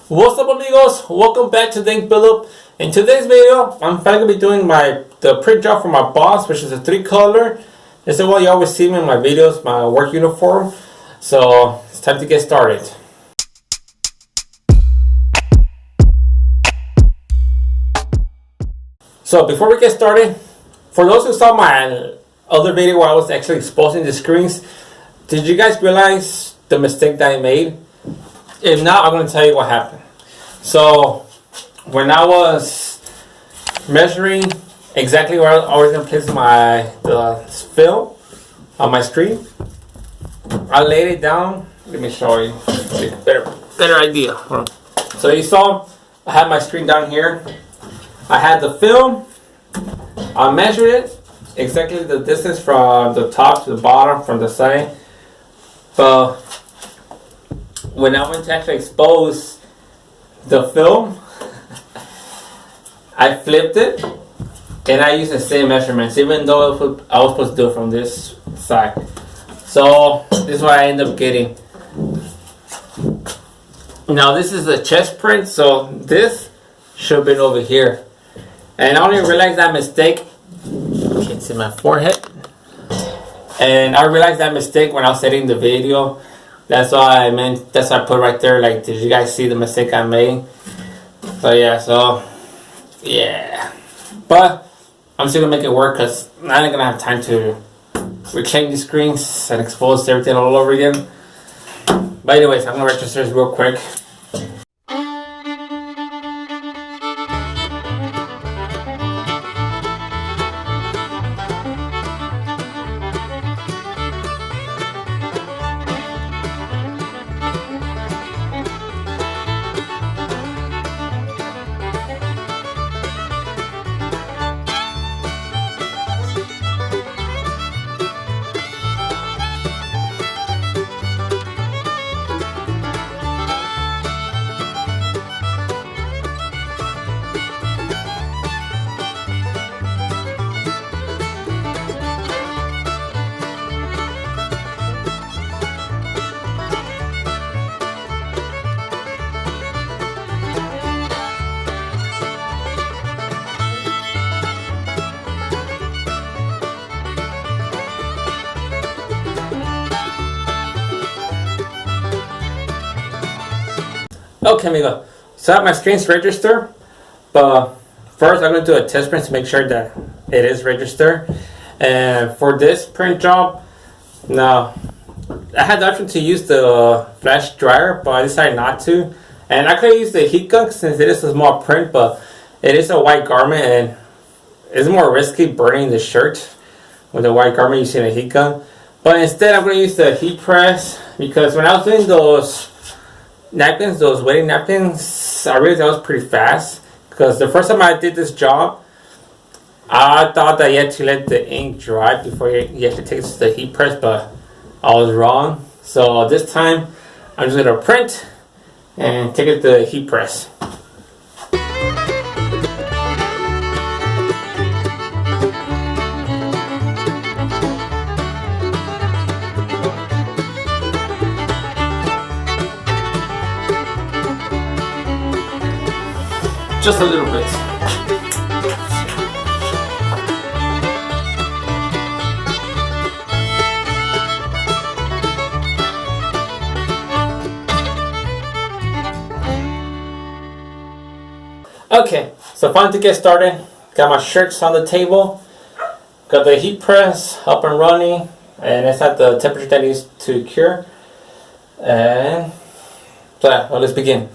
What's up, amigos? Welcome back to the Ink Buildup. In today's video, I'm finally gonna be doing the print job for my boss, which is a 3-color. This is what you always see me in my videos, my work uniform. So it's time to get started. So before we get started, for those who saw my other video where I was actually exposing the screens, did you guys realize the mistake that I made? If not, I'm going to tell you what happened. So when I was measuring exactly where I was going to place the film on my screen, I laid it down. Let me show you better idea. So you saw I had my screen down here. I had the film. I measured it exactly the distance from the top to the bottom from the side. But when I went to actually expose the film, I flipped it and I used the same measurements, even though I was supposed to do it from this side. So this is what I ended up getting. Now this is a chest print, so this should have been over here. And I only realized that mistake. You can see my forehead. And I realized that mistake when I was editing the video. That's why I meant. That's why I put right there. Like, did you guys see the mistake I made? So yeah. But I'm still gonna make it work because I'm not gonna have time to reclaim these screens and expose everything all over again. But anyways, I'm gonna register this real quick. Okay, amigo. So I have my screens register, but first I'm going to do a test print to make sure that it is registered. And for this print job, now I had the option to use the flash dryer, but I decided not to. And I could use the heat gun since it is a small print, but it is a white garment and it's more risky burning the shirt with a white garment using a heat gun. But instead I'm going to use the heat press because when I was doing those napkins, those wedding napkins, I realized that was pretty fast because the first time I did this job, I thought that you had to let the ink dry before you actually take it to the heat press, but I was wrong. So this time I'm just going to print and take it to the heat press. Just a little bit. Okay, so finally to get started, got my shirts on the table, got the heat press up and running, and it's at the temperature that needs to cure. And so yeah, well, let's begin.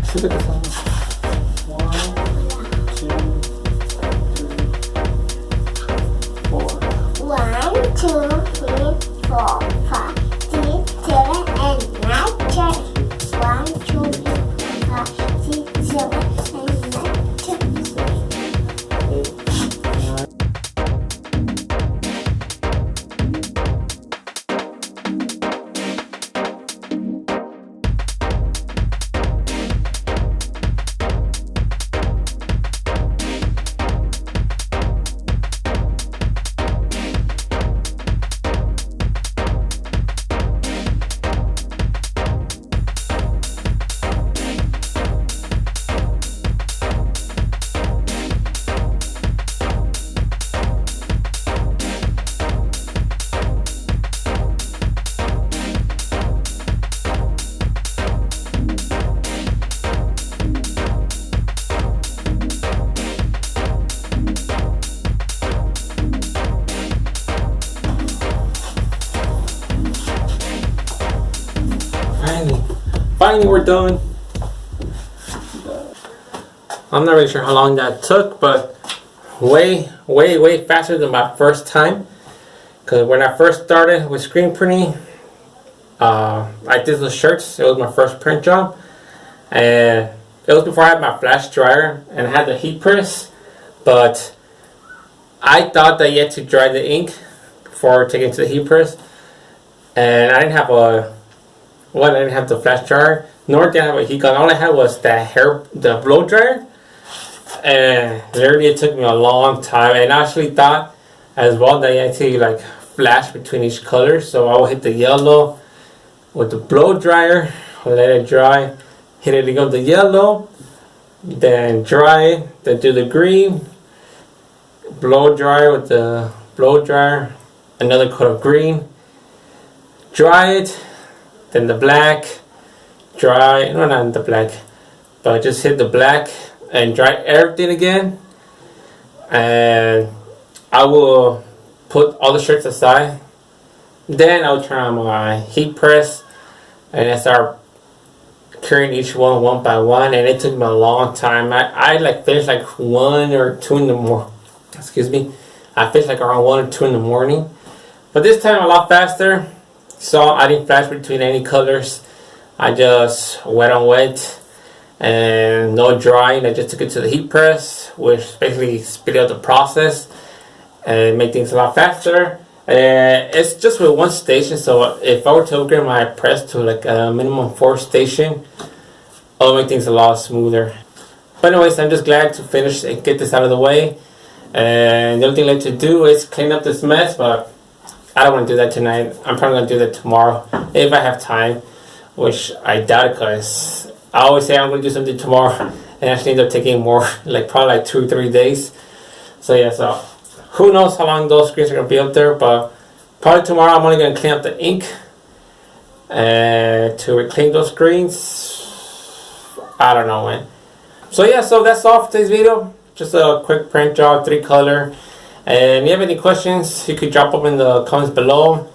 See if I can find it. 1, 2, 3, 4, 5, 6, 7, 8, 9, 10. 1, 2, 3, 4, 5, 6, 7, 8, 9, 10. Finally, we're done. I'm not really sure how long that took, but way faster than my first time. Because when I first started with screen printing, I did the shirts. It was my first print job, and it was before I had my flash dryer and I had the heat press. But I thought that you had to dry the ink before taking it to the heat press, and I didn't have I didn't have the flash dryer, nor did I have a heat gun. All I had was the blow dryer, and literally it took me a long time. And I actually thought as well that you had to like flash between each color. So I would hit the yellow with the blow dryer, let it dry, hit it again with the yellow, then dry it, then do the green, blow dryer with the blow dryer, another coat of green, dry it, then the black, dry, no, not the black, but just hit the black and dry everything again. And I will put all the shirts aside. Then I'll turn on my heat press and I start curing each one by one. And it took me a long time. I like finished like 1 or 2 in the morning. Excuse me. I finished like around 1 or 2 in the morning. But this time a lot faster. So I didn't flash between any colors. I just wet on wet and no drying. I just took it to the heat press, which basically speed up the process and make things a lot faster. And it's just with one station, so if I were to upgrade my press to like a minimum 4 station, it'll make things a lot smoother. But anyways, I'm just glad to finish and get this out of the way. And the only thing left to do is clean up this mess, but I don't want to do that tonight. I'm probably going to do that tomorrow if I have time, which I doubt it, because I always say I'm going to do something tomorrow and actually end up taking more, like probably like 2 or 3 days. So yeah, so who knows how long those screens are going to be up there, but probably tomorrow I'm only going to clean up the ink and to reclaim those screens. I don't know when. So yeah, so that's all for today's video. Just a quick print job, 3 color. And if you have any questions, you could drop them in the comments below.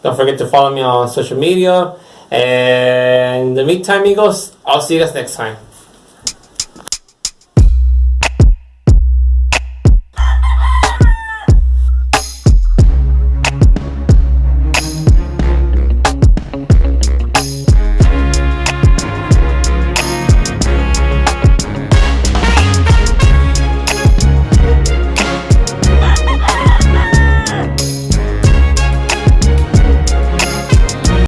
Don't forget to follow me on social media. And in the meantime, amigos, I'll see you guys next time.